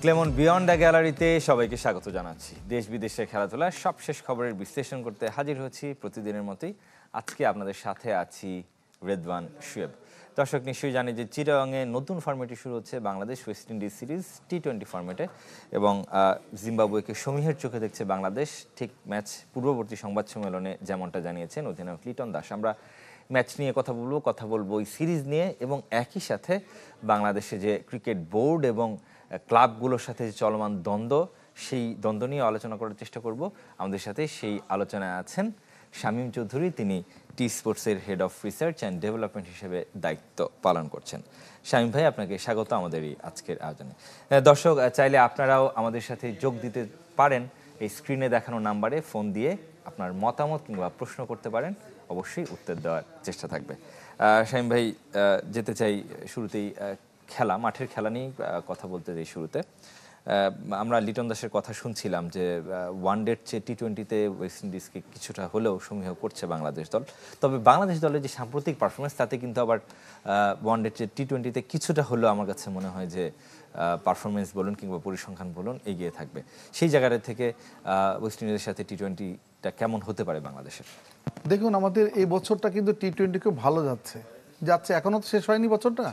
Clemon beyond the গ্যালারিতে সবাইকে স্বাগত জানাচ্ছি। দেশ বিদেশের খেলাধুলার সবশেষ খবরের বিশ্লেষণ করতে হাজির হচ্ছি প্রতিদিনের মতোই। আজকে আপনাদের সাথে আছি রেদওয়ান শুয়েব। দর্শক নিশ্চয়ই জানে যে চিটাগংয়ে নতুন ফরম্যাটে শুরু হচ্ছে বাংলাদেশ ওয়েস্ট ইন্ডিজ সিরিজ টি-20 ফরম্যাটে, এবং জিম্বাবুয়েকে সমীহের চোখে দেখছে বাংলাদেশ। ঠিক ম্যাচ পূর্ববর্তী সংবাদ সম্মেলনে যেমনটা জানিয়েছেন অধিনায়ক লিটন দাস। আমরা ম্যাচ নিয়ে কথা বলবো এই সিরিজ নিয়ে, এবং একই সাথে বাংলাদেশে যে ক্রিকেট বোর্ড এবং ক্লাবগুলোর সাথে যে চলমান দ্বন্দ্ব, সেই দ্বন্দ্ব নিয়ে আলোচনা করার চেষ্টা করব। আমাদের সাথে সেই আলোচনায় আছেন শামীম চৌধুরী, তিনি টি স্পোর্টসের head of research and development হিসেবে দায়িত্ব পালন করছেন। শামীম ভাই, আপনাকে স্বাগত আমাদের এই আজকের আয়োজনে। দর্শক চাইলে আপনারাও আমাদের সাথে যোগ দিতে পারেন, এই স্ক্রিনে দেখানো নাম্বারে ফোন দিয়ে আপনার মতামত কিংবা প্রশ্ন করতে পারেন, অবশ্যই উত্তর দেওয়ার চেষ্টা থাকবে। শামীম ভাই, যেতে চাই শুরুতেই মাঠের খেলা নিয়ে কথা বলতে চাই। শুরুতে আমরা লিটন দাসের কথা শুনছিলাম যে ওয়ানডের চেয়ে টি-20তে ওয়েস্ট ইন্ডিজকে কিছুটা হলেও সমীহ করছে বাংলাদেশ দল। তবে বাংলাদেশ দলের যে সাম্প্রতিক পারফরমেন্স, তাতে কিন্তু আবার ওয়ানডের চেয়ে টি-20তে কিছুটা হলেও আমার কাছে মনে হয় যে পারফরমেন্স বলুন কিংবা পরিসংখ্যান বলুন এগিয়ে থাকবে। সেই জায়গাটা থেকে ওয়েস্ট ইন্ডিজের সাথে টি-20টা কেমন হতে পারে বাংলাদেশের? দেখুন, আমাদের এই বছরটা কিন্তু টি-20 খুব ভালো যাচ্ছে, এখনও তো শেষ হয়নি বছরটা।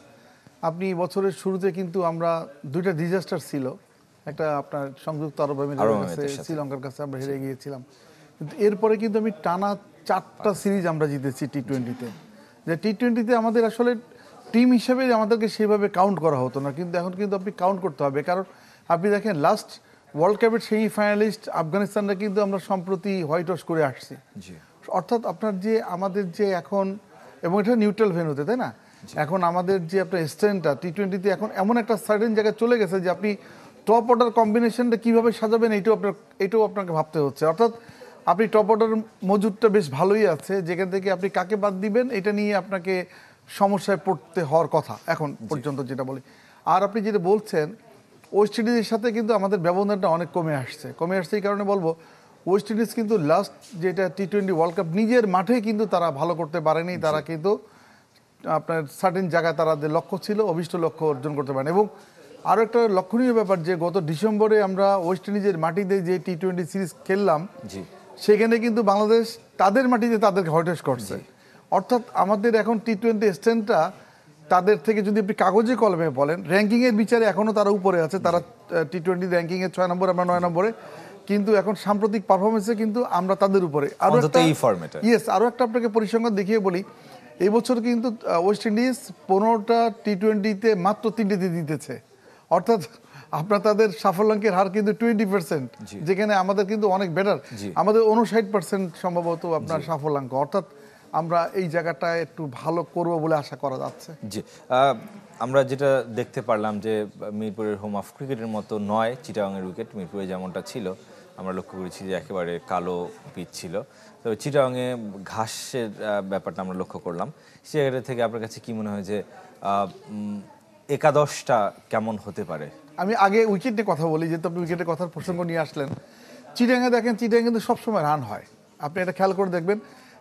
আপনি বছরের শুরুতে কিন্তু আমরা দুইটা ডিজাস্টার ছিল, একটা আপনার সংযুক্ত আরব আমিরাতের কাছে, শ্রীলঙ্কার কাছে আমরা হেরে গিয়েছিলাম, কিন্তু এরপরে কিন্তু আমি টানা 4টা সিরিজ আমরা জিতেছি টি-20তে। যে টি-20তে আমাদের আসলে টিম হিসেবে আমাদেরকে সেভাবে কাউন্ট করা হতো না, কিন্তু এখন কিন্তু আপনি কাউন্ট করতে হবে। কারণ আপনি দেখেন লাস্ট ওয়ার্ল্ড কাপের সেমিফাইনালিস্ট আফগানিস্তানরা কিন্তু আমরা সম্প্রতি হোয়াইট ওয়াশ করে আসছি। অর্থাৎ আপনার যে আমাদের যে এখন, এবং এটা নিউট্রাল ভেন্যুতে, তাই না? এখন আমাদের যে আপনার স্ট্রেনটা টি-20তে এখন এমন একটা সার্টেন জায়গায় চলে গেছে যে আপনি টপ অর্ডার কম্বিনেশনটা কীভাবে সাজাবেন এটাও আপনাকে ভাবতে হচ্ছে। অর্থাৎ আপনি টপ অর্ডার মজুদটা বেশ ভালোই আছে, যেখান থেকে আপনি কাকে বাদ দিবেন এটা নিয়ে আপনাকে সমস্যায় পড়তে হওয়ার কথা এখন পর্যন্ত যেটা বলি। আর আপনি যেটা বলছেন ওয়েস্ট ইন্ডিজের সাথে কিন্তু আমাদের ব্যবধানটা অনেক কমে আসছে এই কারণে বলবো, ওয়েস্ট ইন্ডিজ কিন্তু লাস্ট যেটা টি-20 ওয়ার্ল্ড কাপ নিজের মাঠে কিন্তু তারা ভালো করতে পারেনি। তারা কিন্তু আপনার সার্টেন জায়গায় তাদের লক্ষ্য ছিল, অভিষ্ট লক্ষ্য অর্জন করতে পারেন। এবং আরও একটা লক্ষণীয় ব্যাপার যে গত ডিসেম্বরে আমরা ওয়েস্ট ইন্ডিজের মাটিতে যে টি-20 সিরিজ খেললাম, সেখানে কিন্তু বাংলাদেশ তাদের মাটিতে তাদেরকে হয়টস করছে। অর্থাৎ আমাদের এখন টি-20 স্ট্যান্ডটা তাদের থেকে যদি আপনি কাগজে কলমে বলেন, র্যাঙ্কিংয়ের বিচারে এখনও তারা উপরে আছে। তারা টি-20 র্যাঙ্কিংয়ে 6 নম্বর, আমরা 9 নম্বরে, কিন্তু এখন সাম্প্রতিক পারফরমেন্সে কিন্তু আমরা তাদের উপরে। আরও একটা আপনাকে পরিসংখ্যান দেখিয়ে বলি, এই বছর কিন্তু ওয়েস্ট ইন্ডিজ 15টা টি-20তে মাত্র 3টেতে জিতেছে। অর্থাৎ আপনার তাদের সাফল্যাঙ্কের হার কিন্তু 20%, যেখানে আমাদের কিন্তু অনেক বেটার, আমাদের 59% সম্ভবত আপনার সাফল্যাঙ্ক। অর্থাৎ আমরা এই জায়গাটায় একটু ভালো করব বলে আশা করা যাচ্ছে। জি, আমরা যেটা দেখতে পারলাম যে মিরপুরের হোম অফ ক্রিকেটের মতো নয় চিটাগংয়ের উইকেট। মিরপুরে যেমনটা ছিল আমরা লক্ষ্য করেছি যে একেবারে কালো পিচ ছিল, তবে চিটাগংয়ে ঘাসের ব্যাপারটা আমরা লক্ষ্য করলাম। সে জায়গা থেকে আপনার কাছে কি মনে হয় যে একাদশটা কেমন হতে পারে? আমি আগে উইকেট নিয়ে কথা বলি, যেহেতু আপনি উইকেটের কথার প্রসঙ্গ নিয়ে আসলেন। চিটাগংয়ে দেখেন, চিটাগংয়ে কিন্তু সবসময় রান হয়, আপনি এটা খেয়াল করে দেখবেন।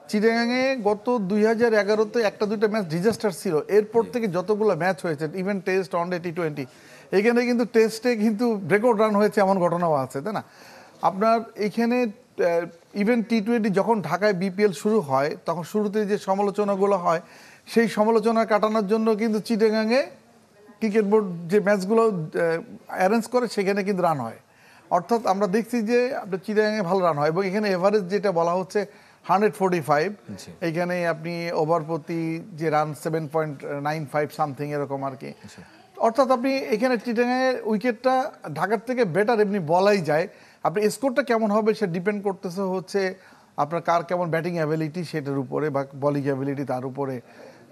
চিটাগংয়ে গত 2011-তে 1-2টা ম্যাচ ডিজাস্টার ছিল, এরপর থেকে যতগুলো ম্যাচ হয়েছে, ইভেন টেস্ট, ওয়ানডে, টি-20, এখানে কিন্তু টেস্টে কিন্তু রেকর্ড রান হয়েছে, এমন ঘটনাও আছে, তাই না? আপনার এখানে ইভেন টি-20 যখন ঢাকায় বিপিএল শুরু হয়, তখন শুরুতে যে সমালোচনাগুলো হয়, সেই সমালোচনা কাটানোর জন্য কিন্তু চিটাগংয়ে ক্রিকেট বোর্ড যে ম্যাচগুলো অ্যারেঞ্জ করে সেখানে কিন্তু রান হয়। অর্থাৎ আমরা দেখছি যে আপনার চিটাগংয়ে ভালো রান হয়, এবং এখানে এভারেজ যেটা বলা হচ্ছে 145, এইখানে আপনি ওভার প্রতি যে রান 7.95 সামথিং এরকম আর কি। অর্থাৎ আপনি এখানে চিটাগংয়ের উইকেটটা ঢাকার থেকে বেটার এমনি বলাই যায়। আপনি স্কোরটা কেমন হবে সে ডিপেন্ড করতেছে হচ্ছে আপনার কার কেমন ব্যাটিং অ্যাবিলিটি সেটার উপরে, বা বলিং অ্যাবিলিটি তার উপরে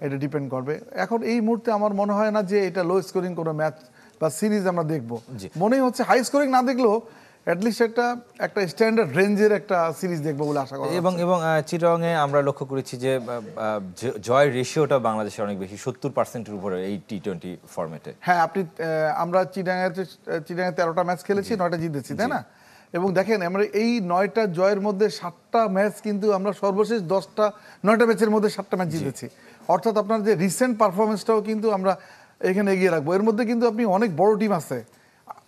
এটা ডিপেন্ড করবে। এখন এই মুহূর্তে আমার মনে হয় না যে এটা লো স্কোরিং কোনো ম্যাচ বা সিরিজ আমরা দেখবো। মনে হচ্ছে হাই স্কোরিং না দেখলেও অ্যাটলিস্ট একটা স্ট্যান্ডার্ড রেঞ্জের একটা সিরিজ দেখবো বলে আশা করি। এবং চিটাগংয়ে আমরা লক্ষ্য করেছি যে জয় রেশিওটা বাংলাদেশের অনেক বেশি, 70%-এর উপরে এই টি-20 ফরম্যাটে। হ্যাঁ, আমরা চিটাগংয়ে 13টা ম্যাচ খেলেছি, 9টা জিতেছি, তাই না? এবং দেখেন আমরা এই 9টা জয়ের মধ্যে 7টা ম্যাচ কিন্তু আমরা সর্বশেষ 9টা ম্যাচের মধ্যে 7টা ম্যাচ জিতেছি। অর্থাৎ আপনার যে রিসেন্ট পারফরমেন্সটাও কিন্তু আমরা এখানে এগিয়ে রাখবো। এর মধ্যে কিন্তু আপনি অনেক বড় টিম আছে,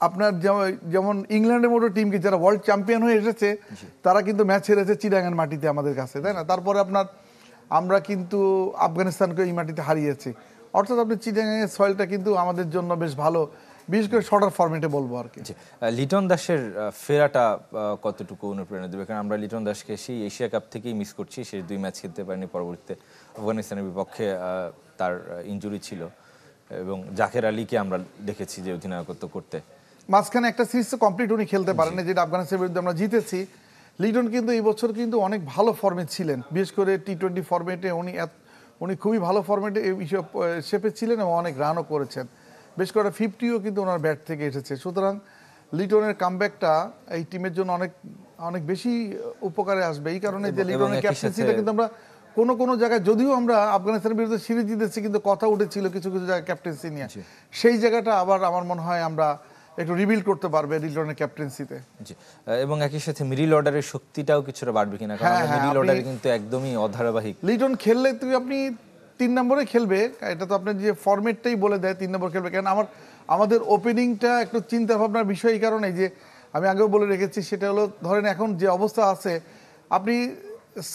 আপনার যেমন ইংল্যান্ডের মতো টিমকে যারা ওয়ার্ল্ড চ্যাম্পিয়ন হয়ে এসেছে তারা কিন্তু ম্যাচ হেরেছে চিটাগাং মাটিতে আমাদের কাছে, তাই না? তারপরে আপনার আমরা কিন্তু আফগানিস্তানকে এই মাটিতে হারিয়েছি। অর্থাৎ আপনি চিটাগাংয়ের সয়েলটা কিন্তু আমাদের জন্য বেশ ভালো, বিশেষ করে শর্টার ফরম্যাটে বলবো আর কি। লিটন দাসের ফেরাটা কতটুকু অনুপ্রেরণা দেবে? কারণ আমরা লিটন দাসকে সেই এশিয়া কাপ থেকেই মিস করছি, সেই 2 ম্যাচ খেলতে পারেনি, পরবর্তীতে আফগানিস্তানের বিপক্ষে তার ইনজুরি ছিল এবং জাকের আলীকে আমরা দেখেছি যে অধিনায়কত্ব করতে। মাঝখানে একটা সিরিজ তো কমপ্লিট উনি খেলতে পারেন না, যেটা আফগানিস্তানের বিরুদ্ধে আমরা জিতেছি। লিটন কিন্তু এই বছর কিন্তু অনেক ভালো ফর্মে ছিলেন, বিশেষ করে টি-20 ফরম্যাটে উনি খুবই ভালো ফরম্যাটে শেপে ছিলেন এবং অনেক রানও করেছেন। বেশ করে 50ও কিন্তু ওনার ব্যাট থেকে এসেছে। সুতরাং লিটনের কামব্যাকটা এই টিমের জন্য অনেক অনেক বেশি উপকারে আসবে, এই কারণে যে লিটনের ক্যাপ্টেন্সিটা কিন্তু আমরা কোনো জায়গায়, যদিও আমরা আফগানিস্তানের বিরুদ্ধে সিরিজ জিতেছি, কিন্তু কথা উঠেছিল কিছু কিছু জায়গায় ক্যাপ্টেন্সি নিয়ে, সেই জায়গাটা আবার আমার মনে হয় আমরা একটু রিবিল্ড করতে পারবে লিটনের ক্যাপ্টেন্সিতে। জি, এবং একই সাথে মিডল অর্ডারের শক্তিটাও কিছুটা বাড়বে কিনা, কারণ মিডল অর্ডারে কিন্তু একদমই অধারাবাহিক। লিটন খেললে আপনি 3 নম্বরে খেলবে, এটা তো আপনার যে ফরম্যাটটাই বলে দেয় 3 নম্বর খেলবে। কারণ আমাদের ওপেনিংটা একটু চিন্তা ভাবনার বিষয় এই কারণে যে আমি আগেও বলে রেখেছি, সেটা হলো ধরেন এখন যে অবস্থা আছে, আপনি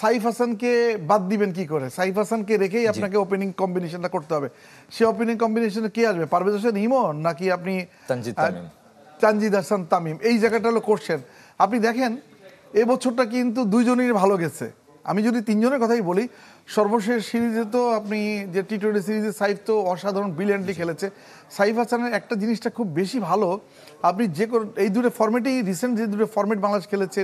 সাইফ হাসানকে বাদ দিবেন কি করে? সাইফ হাসানকে রেখেই আপনাকে ওপেনিং কম্বিনেশনটা করতে হবে। সে ওপেনিং কম্বিনেশনে কে আসবে? পারভেজ হোসেন ইমন নাকি আপনি তানজিদ হাসান তামিম? এই জায়গাটা হলো কোশ্চেন। আপনি দেখেন এবছরটা কিন্তু 2 জনেরই ভালো গেছে। আমি যদি 3 জনের কথাই বলি, সর্বশেষ সিরিজে তো আপনি যে টি-20 সিরিজে সাইফ তো অসাধারণ ব্রিলিয়ান্টলি খেলেছে। সাইফ হাসানের একটা জিনিসটা খুব বেশি ভালো, আপনি যে এই দুটো ফরম্যাটেই রিসেন্ট যে দুটো ফরম্যাট বাংলাদেশ খেলেছে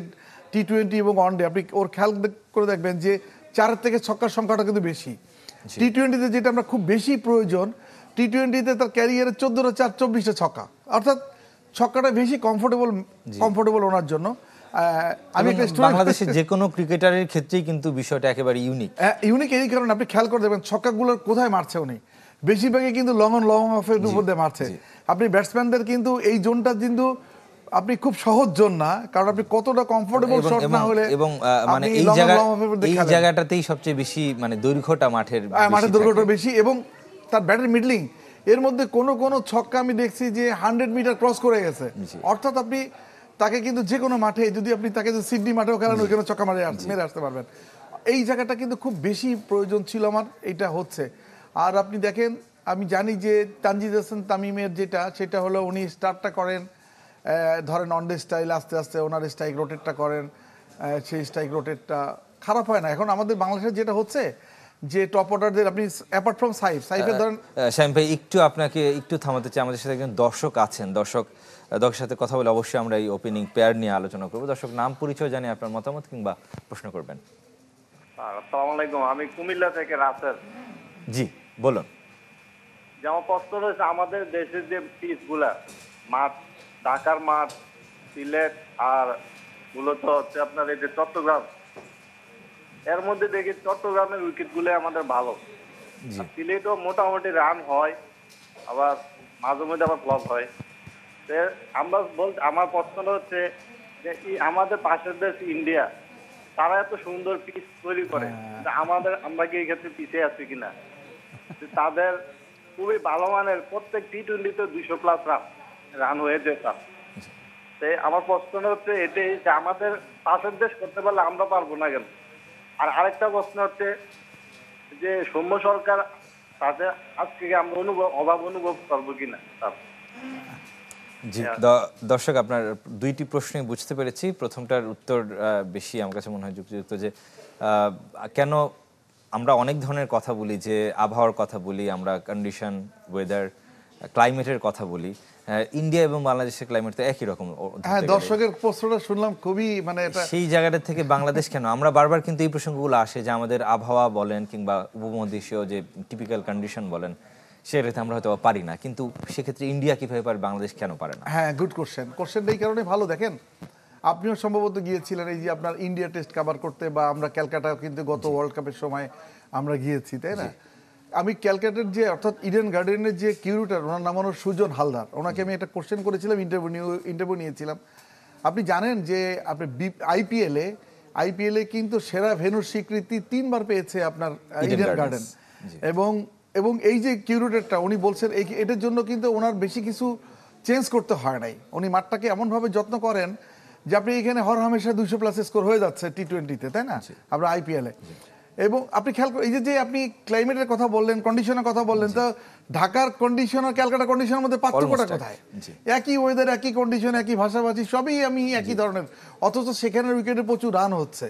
টি-20 এবং ওয়ানডে, আপনি ওর খেয়াল করে দেখবেন যে 4 থেকে ছক্কার সংখ্যাটা কিন্তু বেশি। টি-20তে যেটা আমরা খুব বেশি প্রয়োজন, টি-20তে তার ক্যারিয়ারে 14টা 4 24টা ছক্কা, অর্থাৎ ছক্কাটা বেশি কমফোর্টেবল ওনার জন্য। আমি বাংলাদেশের যে কোনো ক্রিকেটারের ক্ষেত্রেই কিন্তু বিষয়টা একেবারে ইউনিক এই কারণে আপনি খেয়াল করে দেখবেন ছক্কাগুলো কোথায় মারছে উনি, বেশিরভাগই কিন্তু লং অফের উপর দিয়ে মারছে। আপনি ব্যাটসম্যানদের কিন্তু এই জোনটা কিন্তু আপনি খুব সহজ জোন না, কারণ আপনি কতটা কমফোর্টেবল শট না হলে, এবং মানে এই জায়গাটাতেই সবচেয়ে বেশি মানে দৈর্ঘ্যটা মাঠের দৈর্ঘ্যটা বেশি, এবং তার ব্যাটের মিডলিং এর মধ্যে কোনো ছক্কা আমি দেখছি যে 100 মিটার ক্রস করে গেছে। অর্থাৎ আপনি তাকে কিন্তু যে কোনো মাঠে, যদি আপনি তাকে সিডনি মাঠেও খেলেন, ওইখানে ছক্কা মেরে আসতে পারবেন। এই জায়গাটা কিন্তু খুব বেশি প্রয়োজন ছিল আমার, এইটা হচ্ছে। আর আপনি দেখেন, আমি জানি যে তানজিদ হাসান তামিমের সেটা হলো উনি স্টার্টটা করেন ধরেন অন ডে স্টাইল, আস্তে আস্তে ওনার স্ট্রাইক রোটেটটা করেন, সেই স্ট্রাইক রোটেটটা খারাপ হয় না। এখন আমাদের বাংলাদেশে যেটা হচ্ছে যে টপ অর্ডারদের, আপনি অ্যাপার্ট ফ্রম সাইফের ধরেন, শামীম ভাই আপনাকে একটু থামাতে চাই, আমাদের সাথে একজন দর্শক আছেন, দর্শকের সাথে কথা বলে অবশ্যই আমরা এই ওপেনিং পেয়ার নিয়ে আলোচনা করব। দর্শক নাম পরিচয় জানিয়ে আপনার মতামত কিংবা প্রশ্ন করবেন। আসসালামু আলাইকুম, আমি কুমিল্লা থেকে রাসেল। জি বলুন। যেমন প্রশ্ন রয়েছে, আমাদের দেশের যে পিচগুলা মাঠ, ঢাকার মাঠ, সিলেট আর মূলত হচ্ছে আপনার এই যে চট্টগ্রাম, এর মধ্যে দেখি চট্টগ্রামের উইকেট গুলো আমাদের ভালো, সিলেটও মোটামুটি রান হয়, আবার মাঝে মধ্যে আবার ফ্লপ হয়। আমার প্রশ্ন হচ্ছে যে আমাদের পাশের দেশ ইন্ডিয়া, তারা এত সুন্দর পিচ তৈরি করে, আমরা কি এই ক্ষেত্রে পিছিয়ে আছি কিনা? তাদের খুবই ভালো মানের, প্রত্যেক টি-20তে 200+ রান হয়ে যেতাম। আমার প্রশ্ন হচ্ছে এটাই যে আমাদের পাশের দেশ করতে পারলে আমরা পারবো না কেন? আর আরেকটা প্রশ্ন হচ্ছে যে সৌম্য সরকার, তাদের আজকে আমরা অভাব অনুভব করবো কিনা? জি দর্শক, আপনার 2টি প্রশ্নই বুঝতে পেরেছি। প্রথমটার উত্তর বেশি আমার কাছে মনে হয় যুক্তিযুক্ত, যে কেন আমরা অনেক ধরনের কথা বলি, যে আবহাওয়ার কথা বলি, আমরা কন্ডিশন, ওয়েদার, ক্লাইমেটের কথা বলি। ইন্ডিয়া এবং বাংলাদেশের ক্লাইমেট তো একই রকম। হ্যাঁ, দর্শকের প্রশ্নটা শুনলাম, খুবই মানে এটা সেই জায়গাটা থেকে বাংলাদেশ কেন, আমরা বারবার কিন্তু এই প্রসঙ্গগুলো আসে যে আমাদের আবহাওয়া বলেন কিংবা উপমহাদেশীয় যে টিপিক্যাল কন্ডিশন বলেন, সেটাতে আমরা হয়তো পারি না, কিন্তু সেক্ষেত্রে ইন্ডিয়া কিভাবে পারে, বাংলাদেশ কেন পারে না? হ্যাঁ, গুড কোশ্চেনটা এই কারণে ভালো। দেখেন, আপনিও সম্ভবত গিয়েছিলেন এই যে আপনার ইন্ডিয়া টেস্ট কভার করতে, বা আমরা ক্যালকাটা কিন্তু গত ওয়ার্ল্ড কাপের সময় আমরা গিয়েছি, তাই না? আমি ক্যালকাটার যে অর্থাৎ ইডেন গার্ডেনের যে কিউরেটর, ওনার নাম হলো সুজন হালদার, ওনাকে আমি একটা কোশ্চেন করেছিলাম, ইন্টারভিউ নিয়েছিলাম। আপনি জানেন যে আপনি আইপিএলে কিন্তু সেরা ভেন্যুর স্বীকৃতি 3বার পেয়েছে আপনার ইডেন গার্ডেন। এবং এই যে কিউরেটরটা উনি বলছেন এটার জন্য কিন্তু ওনার বেশি কিছু চেঞ্জ করতে হয় নাই। উনি মাঠটাকে এমনভাবে যত্ন করেন যে আপনি এখানে হর হামেশা 200+ স্কোর হয়ে যাচ্ছে T20-তে, তাই না, আমরা IPL-এ। এবং আপনি খেয়াল এই যে আপনি ক্লাইমেটের কথা বললেন, কন্ডিশনের কথা বললেন, তো ঢাকার কন্ডিশন আর ক্যালকাটা কন্ডিশনের মধ্যে পার্থক্যটা কোথায়? একই ওয়েদার, একই কন্ডিশন, একই ভাষাভাষী, সবই আমি একই ধরনের, অথচ সেখানে উইকেটে প্রচুর রান হচ্ছে,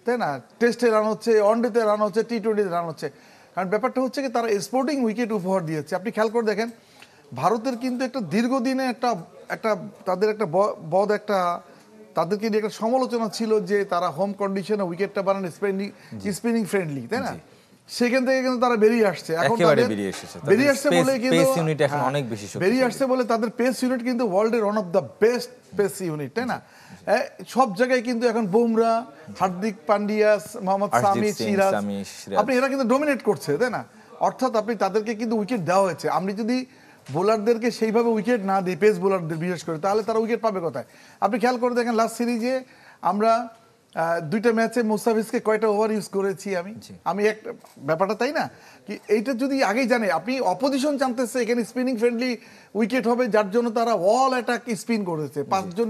তাই না? টেস্টে রান হচ্ছে, ওয়ানডেতে রান হচ্ছে, T20-তে রান হচ্ছে। কারণ ব্যাপারটা হচ্ছে কি, তারা স্পোর্টিং উইকেট উপহার দিয়েছে। আপনি খেয়াল করে দেখেন, ভারতের কিন্তু একটা দীর্ঘদিনে একটা তাদের একটা তাদেরকে নিয়ে একটা সমালোচনা ছিল যে তারা হোম কন্ডিশনে উইকেটটা বানান স্পিনিং ফ্রেন্ডলি, তাই না? সেখান থেকে কিন্তু তারা বেরিয়ে আসছে, এখন বেরিয়ে আসছে বলে কিন্তু বেরিয়ে আসছে বলে তাদের পেস ইউনিট কিন্তু ওয়ার্ল্ডের one of the best pace unit, তাই না? সব জায়গায় কিন্তু এখন বুমরা, হার্দিক পান্ডিয়া, মোহাম্মদ শামি, সিরাজ, আপনি এরা কিন্তু ডোমিনেট করছে, তাই না? অর্থাৎ আপনি তাদেরকে কিন্তু উইকেট দেওয়া হয়েছে। আপনি যদি বোলারদেরকে সেইভাবে উইকেট না দিই, পেস বোলারদের বিশেষ করে, তাহলে তারা উইকেট পাবে কোথায়? আপনি খেয়াল করে দেখেন লাস্ট সিরিজে আমরা 2টা ম্যাচে মুস্তাফিজকে কয়টা ওভার ইউজ করেছি আমি একটা ব্যাপারটা, তাই না? কি এইটা যদি আগেই জানে, আপনি অপোজিশন জানতেছে এখানে স্পিনিং ফ্রেন্ডলি উইকেট হবে, যার জন্য তারা অল অ্যাটাক স্পিন করেছে, 5 জন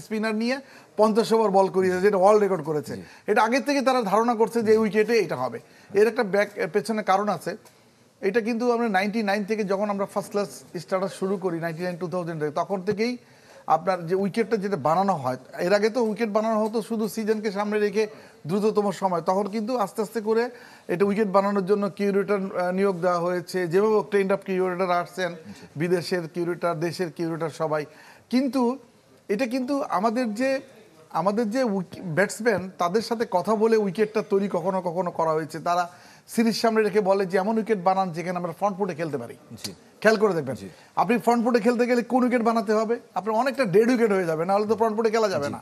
স্পিনার নিয়ে 50 ওভার বল করিয়েছে, যেটা ওয়ার্ল্ড রেকর্ড করেছে। এটা আগের থেকে তারা ধারণা করছে যে উইকেটে এটা হবে। এর একটা পেছনে কারণ আছে। এটা কিন্তু আমরা 99 থেকে যখন আমরা ফার্স্ট ক্লাস স্টার্টার শুরু করি, 99-2000 থেকে, তখন থেকেই আপনার যে উইকেটটা যেটা বানানো হয়, এর আগে তো উইকেট বানানো হতো শুধু সিজনকে সামনে রেখে দ্রুততম সময়, তখন কিন্তু আস্তে আস্তে করে এটা উইকেট বানানোর জন্য কিউরেটর নিয়োগ দেওয়া হয়েছে, যেভাবে ট্রেন্ড আপ কিউরেটর আসছেন, বিদেশের কিউরেটর, দেশের কিউরেটর, সবাই। কিন্তু এটা কিন্তু আমাদের যে ব্যাটসম্যান, তাদের সাথে কথা বলে উইকেটটা তৈরি কখনো কখনো করা হয়েছে। তারা সিরিজ সামনে রেখে বলে যে এমন উইকেট বানান যেখানে আমরা ফ্রন্ট ফুটে খেলতে পারি। খেয়াল করে দেখবেন, আপনি ফ্রন্ট ফুটে খেলতে গেলে কোন উইকেট বানাতে হবে, আপনার অনেকটা ডেড উইকেট হয়ে যাবে, নাহলে তো ফ্রন্ট ফুটে খেলা যাবে না।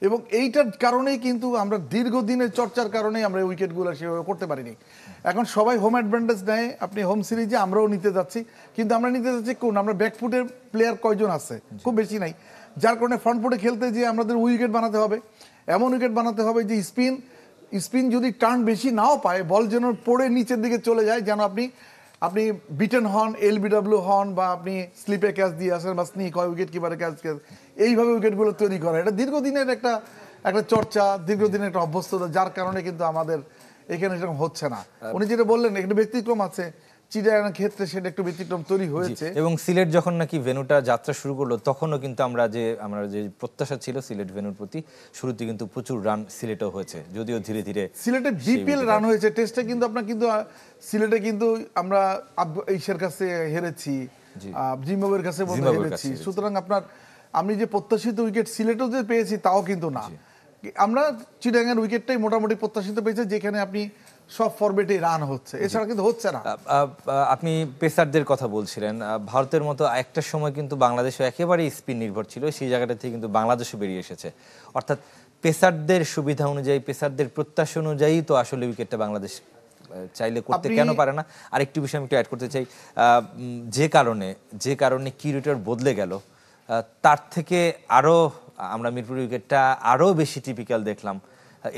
এবং এইটার কারণেই কিন্তু আমরা দীর্ঘদিনের চর্চার কারণেই আমরা উইকেটগুলো সেভাবে করতে পারিনি। এখন সবাই হোম অ্যাডভান্টেজ নেয়, আপনি হোম সিরিজে আমরাও নিতে যাচ্ছি, কিন্তু আমরা নিতে যাচ্ছি কোন, আমরা ব্যাকফুটের প্লেয়ার কয়জন আছে, খুব বেশি নাই, যার কারণে ফ্রন্ট ফুটে খেলতে যে আমাদের উইকেট বানাতে হবে, এমন উইকেট বানাতে হবে যে স্পিন যদি টার্ন বেশি নাও পায়, বল যেন পড়ে নিচের দিকে চলে যায়, যেন আপনি বিটেন হন, LBW হন, বা আপনি স্লিপে ক্যাচ দিয়ে আসেন, বা স্নিক হয়, উইকেট কিপারে ক্যাচ, এইভাবে উইকেটগুলো তৈরি করা। এটা দীর্ঘদিনের একটা চর্চা, দীর্ঘদিনের একটা অভ্যস্ততা, যার কারণে কিন্তু আমাদের এখানে সেরকম হচ্ছে না। উনি যেটা বললেন একটা ব্যতিক্রম আছে, চিটাগাং ক্ষেত্রে সেটা একটু ব্যতিক্রম তৈরি হয়েছে। এবং সিলেট যখন নাকি ভেন্যুটা যাত্রা শুরু করলো, তখনও কিন্তু আমরা যে প্রত্যাশা ছিল সিলেট ভেন্যুর প্রতি, শুরুতে কিন্তু প্রচুর রান সিলেটেও হয়েছে, যদিও ধীরে ধীরে সিলেটে BPL রান হয়েছে। টেস্টে কিন্তু সিলেটে কিন্তু আমরা ইসের কাছে হেরেছি, জিম্বাবুয়ের কাছে হেরেছি। সুতরাং আমি যে প্রত্যাশিত উইকেট সিলেটেও যে পেয়েছি তাও কিন্তু না। আমরা চিটাগাংয়ের উইকেটটাই মোটামুটি প্রত্যাশিত পেয়েছি, যেখানে আপনি সব ফরম্যাটে রান হচ্ছে, এছাড়া কিন্তু হচ্ছে না। আপনি পেসারদের কথা বলছিলেন, ভারতের মতো একটা সময় কিন্তু বাংলাদেশও একেবারেই স্পিন নির্ভর ছিল, সেই জায়গাটা থেকে কিন্তু বাংলাদেশও বেরিয়ে এসেছে। অর্থাৎ পেসারদের সুবিধা অনুযায়ী, পেসারদের প্রত্যাশা অনুযায়ী তো আসলে উইকেটটা বাংলাদেশ চাইলে করতে কেন পারে না। আরেকটি বিষয় আমি একটু অ্যাড করতে চাই, যে কারণে কিউরেটর বদলে গেল, তার থেকে আরো আমরা মিরপুর উইকেটটা আরো বেশি টিপিক্যাল দেখলাম।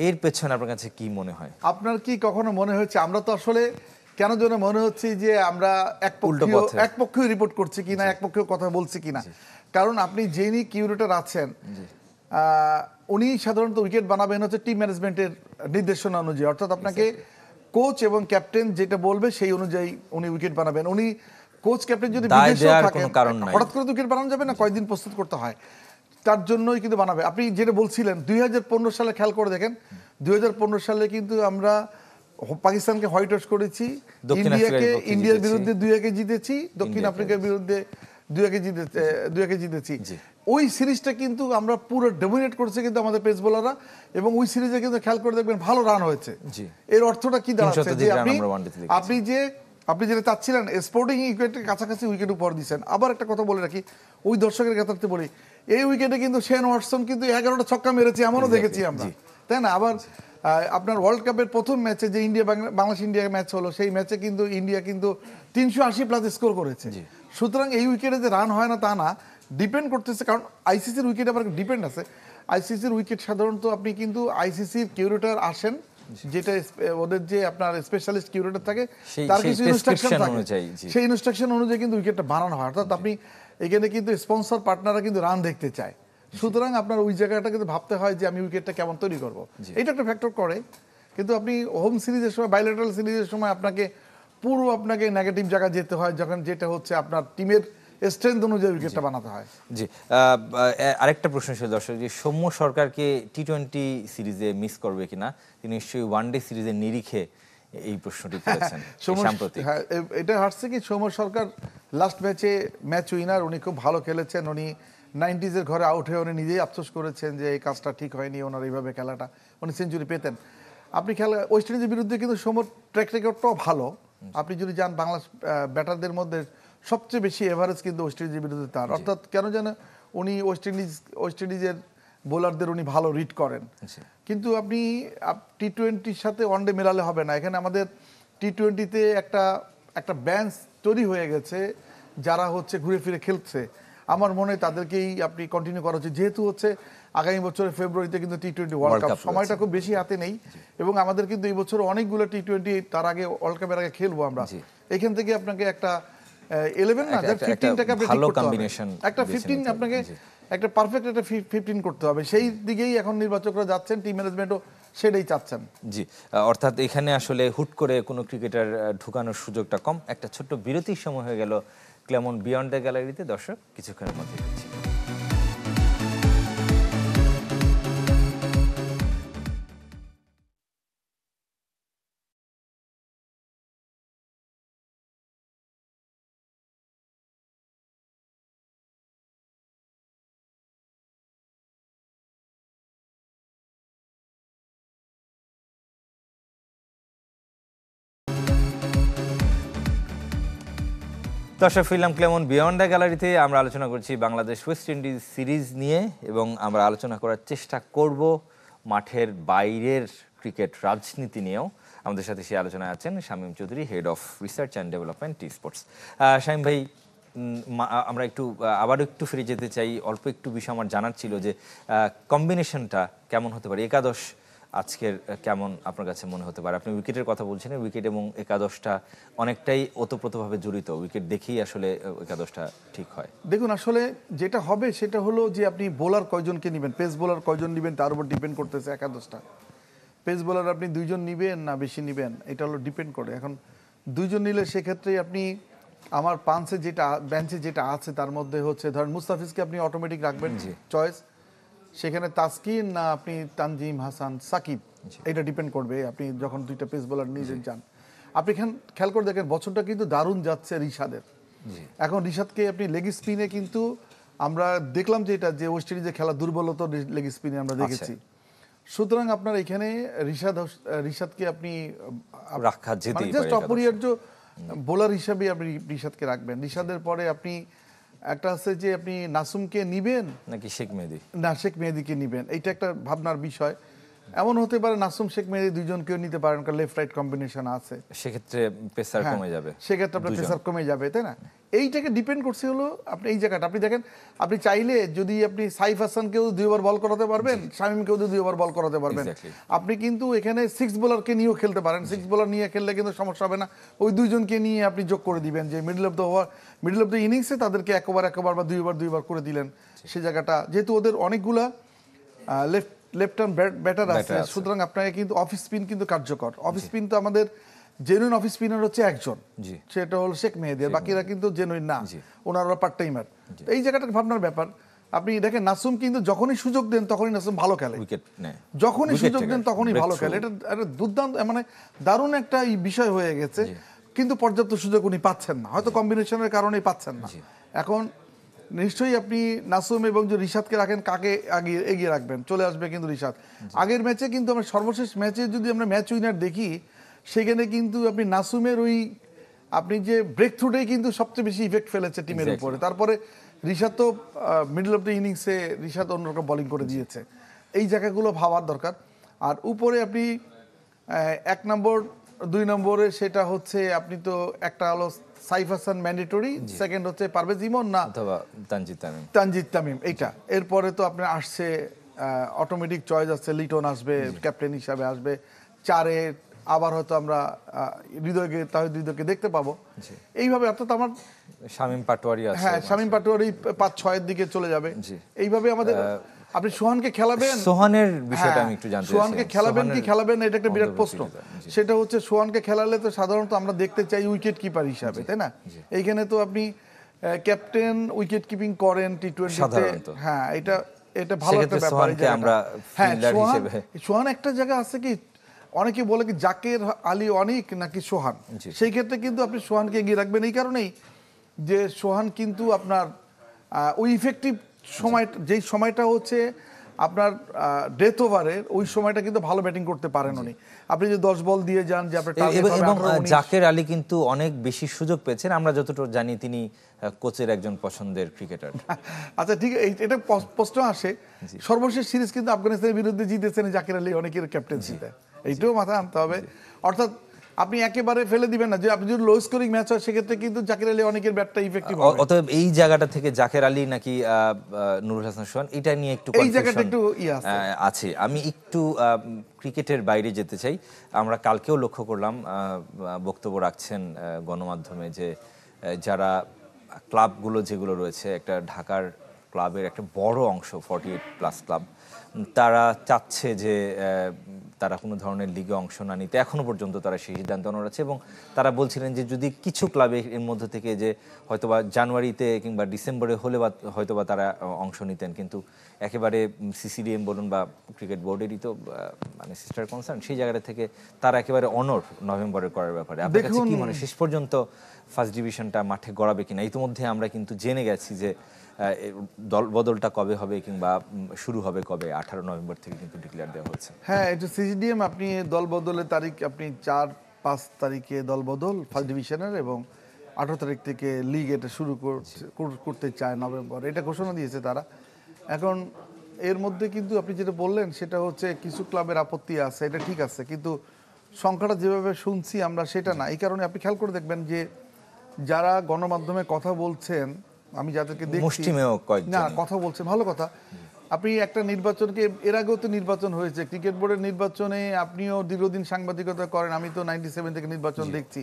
এর পেছনে আপনার কাছে কি মনে হয়? আপনার কি কখনো মনে হয়েছে, আমরা তো আসলে কেন যেন মনে হচ্ছে যে আমরা একপক্ষীয় রিপোর্ট করছি কিনা, একপক্ষীয় কথা বলছি কিনা? কারণ আপনি যিনি কিউরেটর আছেন, উনি সাধারণত উইকেট বানাবেন হচ্ছে টিম ম্যানেজমেন্টের নির্দেশনা অনুযায়ী, অর্থাৎ আপনাকে কোচ এবং ক্যাপ্টেন যেটা বলবে সেই অনুযায়ী উনি উইকেট বানাবেন। উনি কোচ ক্যাপ্টেন যদি বিদেশেও থাকেন, হঠাৎ করে উইকেট বানানো যাবে না, কয়েকদিন প্রস্তুত করতে হয়, তার জন্যই কিন্তু বানাবে। আপনি যেটা বলছিলেন 2015 সালে খেয়াল করে দেখেন, 2015 সালে কিন্তু আমরা পাকিস্তানকে হোয়াইট ওয়াশ করেছি, ইন্ডিয়ার বিরুদ্ধে 2-1 জিতেছি, দক্ষিণ আফ্রিকার বিরুদ্ধে 2-1 জিতেছি। ওই সিরিজটা কিন্তু আমরা পুরো ডমিনেট করছে কিন্তু আমাদের পেস বোলাররা, এবং ওই সিরিজে কিন্তু খেয়াল করে দেখবেন ভালো রান হয়েছে। এর অর্থটা কি দাঁড়াচ্ছে, যে আপনি যেটা চাচ্ছিলেন স্পোর্টিং উইকেটের কাছাকাছি উইকেট উপহার দিচ্ছেন। আবার একটা কথা বলে রাখি, ওই দর্শকের কাছে বলি, এই উইকেটে কিন্তু শেন ওয়াটসন কিন্তু 11টা ছক্কা মেরেছে, এমনও দেখেছি আমরা, তাই না? আবার আপনার ওয়ার্ল্ড কাপের প্রথম ম্যাচে যে বাংলাদেশ ইন্ডিয়া ম্যাচ হলো, সেই ম্যাচে কিন্তু ইন্ডিয়া কিন্তু 380+ স্কোর করেছে। সুতরাং এই উইকেটে যে রান হয় না তা না, ডিপেন্ড করতেছে, কারণ আইসিসির উইকেট আবার ডিপেন্ড আছে। আইসিসির উইকেট সাধারণত আপনি কিন্তু আইসিসির কিউরেটর আসেন, যেটা ওদের যে আপনার স্পেশালিস্ট কিউরেটর থাকে, তার কিছু ইনস্ট্রাকশন থাকে, সেই ইনস্ট্রাকশন অনুযায়ী কিন্তু উইকেটটা বানানো হয়। অর্থাৎ আপনি এখানে কিন্তু স্পন্সর পার্টনাররা কিন্তু রান দেখতে চায়, সুতরাং আপনার ওই জায়গাটা কিন্তু ভাবতে হয় যে আমি উইকেটটা কেমন তৈরি করব, এটা একটা ফ্যাক্টর করে। কিন্তু আপনি হোম সিরিজের সময়, বাইলেটারাল সিরিজের সময় আপনাকে আপনাকে নেগেটিভ জায়গায় যেতে হয়, যখন যেটা হচ্ছে আপনার টিমের স্ট্রেংথ অনুযায়ী উইকেটটা বানাতে হয়। জি, আরেকটা প্রশ্ন ছিল দর্শক, যে সৌম্য সরকারকে টি-20 সিরিজে মিস করবে কিনা, তিনি নিশ্চয়ই ওয়ানডে সিরিজের নিরিখে এই প্রশ্নটি করেছেন সাম্প্রতিক। হ্যাঁ, এটা হারছে কি সৌম্য সরকার লাস্ট ম্যাচ উইনার, উনি খুব ভালো খেলেছেন, উনি 90s ঘরে আউট হয়ে উনি নিজেই আফসোস করেছেন যে এই কাজটা ঠিক হয়নি, ওনার এইভাবে খেলাটা, উনি সেঞ্চুরি পেতেন। আপনি ওয়েস্ট ইন্ডিজের বিরুদ্ধে কিন্তু সৌম্যর ট্র্যাক রেকর্ডটাও ভালো। আপনি যদি যান বাংলা ব্যাটারদের মধ্যে সবচেয়ে বেশি এভারেজ কিন্তু ওয়েস্ট ইন্ডিজের বিরুদ্ধে তার, অর্থাৎ কেন যেন উনি ওয়েস্ট ইন্ডিজের বোলারদের উনি ভালো রিড করেন। কিন্তু আপনি টি-20 সাথে ওয়ানডে মেলালে হবে না। এখানে আমাদের টি-20তে একটা বেঞ্চ তৈরি হয়ে গেছে, যারা হচ্ছে ঘুরে ফিরে খেলছে। আমার মনে হয় তাদেরকেই আপনি কন্টিনিউ করা উচিত, যেহেতু হচ্ছে আগামী বছরের ফেব্রুয়ারিতে কিন্তু টি-20 ওয়ার্ল্ড কাপ, সময়টা খুব বেশি হাতে নেই, এবং আমাদের কিন্তু এই বছর অনেকগুলো টি-20 তার আগে ওয়ার্ল্ড কাপের আগে খেলবো আমরা। এখান থেকে আপনাকে একটা 11 না 15টাকে আপনি ঠিক করতে হবে, একটা 15 আপনাকে একটা পারফেক্ট একটা 15 করতে হবে। সেই দিকেই এখন নির্বাচকরা যাচ্ছেন, টিম ম্যানেজমেন্টও সেটাই চাচ্ছেন। জি, অর্থাৎ এখানে আসলে হুট করে কোনো ক্রিকেটার ঢুকানোর সুযোগটা কম। একটা ছোট্ট বিরতির সময় হয়ে গেল ক্লেমন বিয়ন্ড দ্য গ্যালারিতে। দর্শক, কিছুক্ষণের মধ্যে ফিরছি। দর্শক, ফিরলাম ক্লেমন বিয়ন্ড দ্য গ্যালারিতে। আমরা আলোচনা করছি বাংলাদেশ ওয়েস্ট ইন্ডিজ সিরিজ নিয়ে, এবং আমরা আলোচনা করার চেষ্টা করব মাঠের বাইরের ক্রিকেট রাজনীতি নিয়েও। আমাদের সাথে সেই আলোচনায় আছেন Shamim Chowdhury, head of research and development T Sports. Shamim ভাই, আমরা আবারও একটু ফিরে যেতে চাই। অল্প একটু বিষয় আমার জানার ছিল যে কম্বিনেশনটা কেমন হতে পারে, একাদশ আজকের কেমন আপনার কাছে মনে হতে পারে? আপনি উইকেটের কথা বলছেন, উইকেট এবং একাদশটা অনেকটাই ওতপ্রোতভাবে জড়িত, উইকেট দেখেই আসলে একাদশটা ঠিক হয়। দেখুন, আসলে যেটা হবে সেটা হলো যে আপনি বোলার কয়জনকে নেবেন, পেস বোলার কয়জন নেবেন, তার উপর ডিপেন্ড করতেছে একাদশটা। পেস বোলার আপনি 2 জন নেবেন না বেশি নেবেন, এটা হলো ডিপেন্ড করে। এখন 2 জন নিলে সেক্ষেত্রে আপনি আমার বেঞ্চে যেটা আছে তার মধ্যে হচ্ছে ধরেন মুস্তাফিজকে আপনি অটোমেটিক রাখবেন চয়েস, সেখানে তাসকিন না আপনি তানজিম হাসান সাকিব, এটা ডিপেন্ড করবে আপনি যখন 2টা পেস বোলার নিয়ে যান। আপনি খেয়াল করে দেখেন বছরটা কিন্তু দারুণ যাচ্ছে রিশাদের। এখন রিশাদকে আপনি লেগ স্পিনে কিন্তু আমরা দেখলাম যে এটা যে ওয়েস্ট ইন্ডিজে খেলা দুর্বলতা লেগ স্পিনে আমরা দেখেছি। সুতরাং আপনার এখানে রিশাদকে আপনি রাখা যেতেই পারে, জাস্ট অপরিহার্য বোলার হিসাবে আপনি রিশাদকে রাখবেন। রিশাদের পরে আপনি একটা আছে যে আপনি নাসুমকে নিবেন নাকি শেখ মেহেদী, না শেখ মেহেদীকে নিবেন, এইটা একটা ভাবনার বিষয়। এমন হতে পারে নাসুম শেখ মেহেদী 2 জনকেও নিতে পারেন, কারণ লেফট রাইট কম্বিনেশন আছে, সেক্ষেত্রে পেসার কমে যাবে, সেক্ষেত্রে আপনার পেসার কমে যাবে, তাই না? এইটাকে ডিপেন্ড করছে হলো আপনি এই জায়গাটা। আপনি দেখেন, আপনি চাইলে যদি আপনি সাইফ হাসানকেও 2 ওভার বল করাতে পারবেন, শামীমকেও 2 ওভার বল করাতে পারবেন। আপনি কিন্তু এখানে 6 বোলারকে নিয়েও খেলতে পারেন। 6 বোলার নিয়ে খেললে কিন্তু সমস্যা হবে না, ওই 2 জনকে নিয়ে আপনি যোগ করে দিবেন যে মিডল অফ দ্য ইনিংসে তাদেরকে একবার বা 2 ওভার করে দিলেন। সে জায়গাটা যেহেতু ওদের অনেকগুলা লেফট আর্ম ব্যাটার আছে, সুতরাং আপনাকে কিন্তু অফ স্পিন কিন্তু কার্যকর। অফ স্পিন তো আমাদের জেনুইন অফ স্পিনার হচ্ছে একজন, সেটা হলো শেখ মেহেদী, বাকিরা কিন্তু জেনুইন না, ওনারা পার্ট টাইমার। এই জায়গাটা ভাবনার ব্যাপার। আপনি দেখেন নাসুম কিন্তু যখনই সুযোগ দেন তখনই নাসুম ভালো খেলে, যখনই সুযোগ দেন তখনই ভালো খেলে। এটা একটা দুর্দান্ত, মানে দারুণ একটা বিষয় হয়ে গেছে, কিন্তু পর্যাপ্ত সুযোগ উনি পাচ্ছেন না, হয়তো কম্বিনেশনের কারণেই পাচ্ছেন না। এখন নিশ্চয়ই আপনি নাসুম এবং যে রিশাদকে রাখেন, কাকে আগে এগিয়ে রাখবেন? চলে আসবে কিন্তু রিশাদ। আগের ম্যাচে কিন্তু আমরা সর্বশেষ ম্যাচে যদি আমরা ম্যাচ উইনার দেখি, সেখানে কিন্তু আপনি নাসুমের ওই আপনি যে ব্রেক থ্রুটাই কিন্তু সবচেয়ে বেশি ইফেক্ট ফেলেছে টিমের উপরে। তারপরে রিশাদ তো মিডল অফ দ্য ইনিংসে রিশাদ অন্যরকম বোলিং করে দিয়েছে। এই জায়গাগুলো ভাবার দরকার। আর উপরে আপনি 1 নম্বর 2 নম্বরে সেটা হচ্ছে আপনি তো একটা হলো সাইফ হাসান ম্যান্ডেটরি, সেকেন্ড হচ্ছে পারভেজ ইমন না অথবা তানজিদ তামিম, এইটা। এরপরে তো আপনার আসছে অটোমেটিক চয়েস আসছে, লিটন আসবে ক্যাপ্টেন হিসাবে আসবে, 4-এ আবার হয়তো আমরা তাহিদ হৃদয়কে দেখতে পাবো এইভাবে। অর্থাৎ আমার শামীম পাটোয়ারি আছে, হ্যাঁ শামীম পাটোয়ারি 5-6 দিকে চলে যাবে। এইভাবে আমাদের আপনি সোহানকে খেলাবেন, সোহানের বিষয়টা আমি একটু জানতে চাই। সোহানকে খেলাবেন কি খেলাবেন না, এটা একটা বিরাট প্রশ্ন। সেটা হচ্ছে সোহানকে খেলালে তো সাধারণত আমরা দেখতে চাই উইকেট কিপার হিসাবে, তাই না? এইখানে তো আপনি ক্যাপ্টেন উইকেট কিপিং করেন টি-20 তে, হ্যাঁ এটা ভালো একটা ব্যাপার। হ্যাঁ সোহান একটা জায়গা আছে কি, অনেকে বলে কি জাকের আলী অনেক নাকি সোহান, সেই ক্ষেত্রে কিন্তু আপনি সোহানকে এগিয়ে রাখবেন এই কারণেই যে সোহান কিন্তু আপনার ওই ইফেক্টিভ সময়, যেই সময়টা হচ্ছে আপনার ডেথ ওভারের, ওই সময়টা কিন্তু ভালো ব্যাটিং করতে পারেন উনি। আপনি যে 10 বল দিয়ে যান যে আপনার টার্গেট হবে 18-19। জাকের আলী কিন্তু অনেক বেশি সুযোগ পেয়েছেন, আমরা যতটুকু জানি তিনি কোচের একজন পছন্দের ক্রিকেটার। আচ্ছা ঠিক আছে, এটা প্রশ্ন আসে। সর্বশেষ সিরিজ কিন্তু আফগানিস্তানের বিরুদ্ধে জিতেছেন জাকের আলী অনেকের ক্যাপ্টেন্সিতে, এইটাও মাথায় আনতে হবে। অর্থাৎ আপনি একেবারে ফেলে দিবেন না যে আপনি যদি লো স্কোরিং ম্যাচ হয় সেক্ষেত্রে কিন্তু জাকের আলী অনেকের ব্যাটটা ইফেক্টিভ হবে। অতএব এই জায়গাটা থেকে জাকের আলী নাকি নুরুল হাসান সোহান, এটা নিয়ে একটু এই জায়গাটা একটু আছে। আমি একটু ক্রিকেটের বাইরে যেতে চাই। আমরা কালকেও লক্ষ্য করলাম বক্তব্য রাখছেন গণমাধ্যমে যে যারা ক্লাবগুলো যেগুলো রয়েছে, একটা ঢাকার ক্লাবের একটা বড় অংশ 48+ ক্লাব, তারা চাচ্ছে যে তারা কোনো ধরনের লিগে অংশ না নিতে। এখনো পর্যন্ত তারা সেই সিদ্ধান্ত আছে এবং তারা বলছিলেন যে যদি কিছু ক্লাবে এর মধ্যে থেকে যে হয়তোবা জানুয়ারিতে কিংবা ডিসেম্বরে হলে বা হয়তোবা তারা অংশ নিতেন, কিন্তু একেবারে সিসিডিএম বলুন বা ক্রিকেট বোর্ডেরই তো মানে সিস্টার কনসার্ন, সেই জায়গাটা থেকে তারা একেবারে অনড় নভেম্বরে করার ব্যাপারে। আপনার কাছে কি মনে হয় শেষ পর্যন্ত ফার্স্ট ডিভিশনটা মাঠে গড়াবে কিনা? ইতিমধ্যে আমরা কিন্তু জেনে গেছি যে দল বদলটা কবে হবে কিংবা শুরু হবে কবে, 18 নভেম্বর থেকে কিন্তু ডিক্লেয়ার দেওয়া হচ্ছে। হ্যাঁ এটা সিসিডিএম, আপনি দল বদলের তারিখ আপনি 4-5 তারিখে দল বদল ফার্স্ট ডিভিশনের এবং 18 তারিখ থেকে লিগ এটা শুরু করতে চায় নভেম্বর, এটা ঘোষণা দিয়েছে তারা। এখন এর মধ্যে কিন্তু আপনি যেটা বললেন সেটা হচ্ছে কিছু ক্লাবের আপত্তি আছে, এটা ঠিক আছে, কিন্তু সংখ্যাটা যেভাবে শুনছি আমরা সেটা না। এই কারণে আপনি খেয়াল করে দেখবেন যে যারা গণমাধ্যমে কথা বলছেন, আমি যাদেরকে দেখছি না কথা বলছেন, ভালো কথা। আপনি একটা নির্বাচনকে, এর আগেও তো নির্বাচন হয়েছে, ক্রিকেট বোর্ডের নির্বাচনে আপনিও দীর্ঘদিন সাংবাদিকতা করেন, আমি তো 97 থেকে নির্বাচন দেখছি।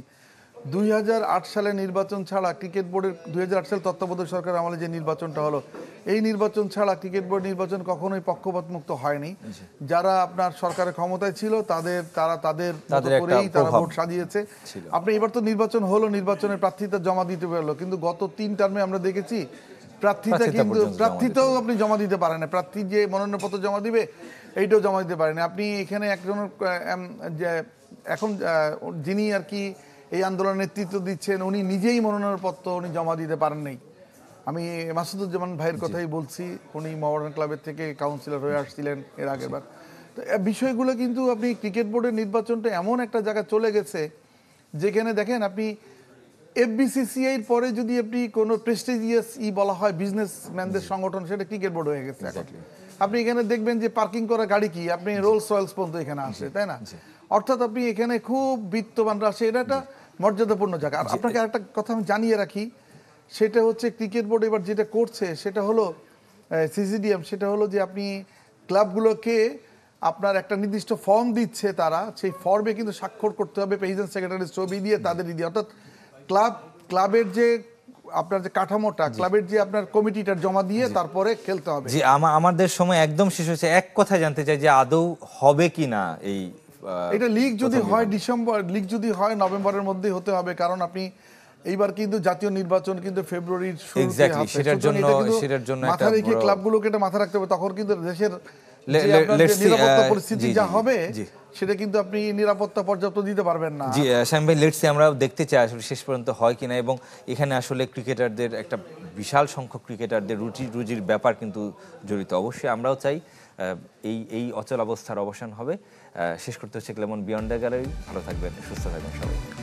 2008 সালে নির্বাচন ছাড়া ক্রিকেট বোর্ডের 2008 সাল তত্ত্বাবধায়ক সরকার আমলে যে নির্বাচনটা হলো, এই নির্বাচন ছাড়া ক্রিকেট বোর্ড নির্বাচন কখনোই পক্ষপাত মুক্ত হয়নি। যারা আপনার সরকারের ক্ষমতায় ছিল তাদের করেই তারা ভোট সাজিয়েছে। আপনি এবার তো নির্বাচন হলো, নির্বাচনের প্রার্থিতা জমা দিতে পারলো, কিন্তু গত 3 টার্মে আমরা দেখেছি প্রার্থিতাও আপনি জমা দিতে পারেন না। প্রার্থী যে মনোনয়নপত্র জমা দিবে এইটাও জমা দিতে পারেন। আপনি এখানে একজনের এখন যিনি আর কি এই আন্দোলনের নেতৃত্ব দিচ্ছেন, উনি নিজেই মনোনয়নপত্র উনি জমা দিতে পারেন নাই। আমি মাসুদুজ্জামান ভাইয়ের কথাই বলছি, উনি মডার্ন ক্লাবের থেকে কাউন্সিলর হয়ে আসছিলেন এর আগের বার। তো বিষয়গুলো কিন্তু আপনি ক্রিকেট বোর্ডের নির্বাচনটা এমন একটা জায়গায় চলে গেছে যেখানে দেখেন আপনি এফবিসিসিআইর পরে যদি আপনি কোনো প্রেস্টিজিয়াস বলা হয় বিজনেসম্যানদের সংগঠন, সেটা ক্রিকেট বোর্ড হয়ে গেছে এখন। আপনি এখানে দেখবেন যে পার্কিং করা গাড়ি কি আপনি রোলস রয়েলস পর্যন্ত এখানে আসে, তাই না? অর্থাৎ আপনি এখানে খুব বিত্তবানরা আসে, এটা একটা মর্যাদাপূর্ণ জায়গা। আর আপনাকে আরেকটা কথা আমি জানিয়ে রাখি, সেটা হচ্ছে ক্রিকেট বোর্ড এবার যেটা করছে সেটা হলো সিসিডিএম, সেটা হলো যে আপনি ক্লাবগুলোকে আপনার একটা নির্দিষ্ট ফর্ম দিচ্ছে, তারা সেই ফর্মে কিন্তু স্বাক্ষর করতে হবে, প্রেসিডেন্ট সেক্রেটারির ছবি দিয়ে তাদের দিয়ে, অর্থাৎ ক্লাবের যে আপনার যে কাঠামোটা, ক্লাবের যে আপনার কমিটিটার জমা দিয়ে তারপরে খেলতে হবে। জি, আমাদের সময় একদম শেষ হয়েছে। এক কথা জানতে চাই যে আদৌ হবে কিনা এই এটা লিগ যদি হয় ডিসেম্বর, লিগ যদি হয় নভেম্বরের মধ্যেই হতে হবে, কারণ আপনি এইবার কিন্তু জাতীয় নির্বাচন কিন্তু ফেব্রুয়ারির শুরুতে হবে। সেটার জন্য মাথা রেখে ক্লাবগুলোকে এটা মাথা রাখতে হবে, তখন কিন্তু দেশের নিরাপত্তা পরিস্থিতি যা হবে সেটা কিন্তু আপনি নিরাপত্তা পর্যাপ্ত দিতে পারবেন না। জি শ্যাম ভাই, লেটস সি আমরা দেখতে চাই আসলে শেষ পর্যন্ত হয় কিনা, এবং এখানে আসলে ক্রিকেটারদের একটা বিশাল সংখ্যক ক্রিকেটারদের রুজির ব্যাপার কিন্তু জড়িত। অবশ্যই আমরাও চাই এই অচল অবস্থার অবসান হবে। শেষ করতে হচ্ছে ক্লেমন বিয়ন্ড দ্য গ্যালারি। ভালো থাকবেন, সুস্থ থাকবেন সবাই।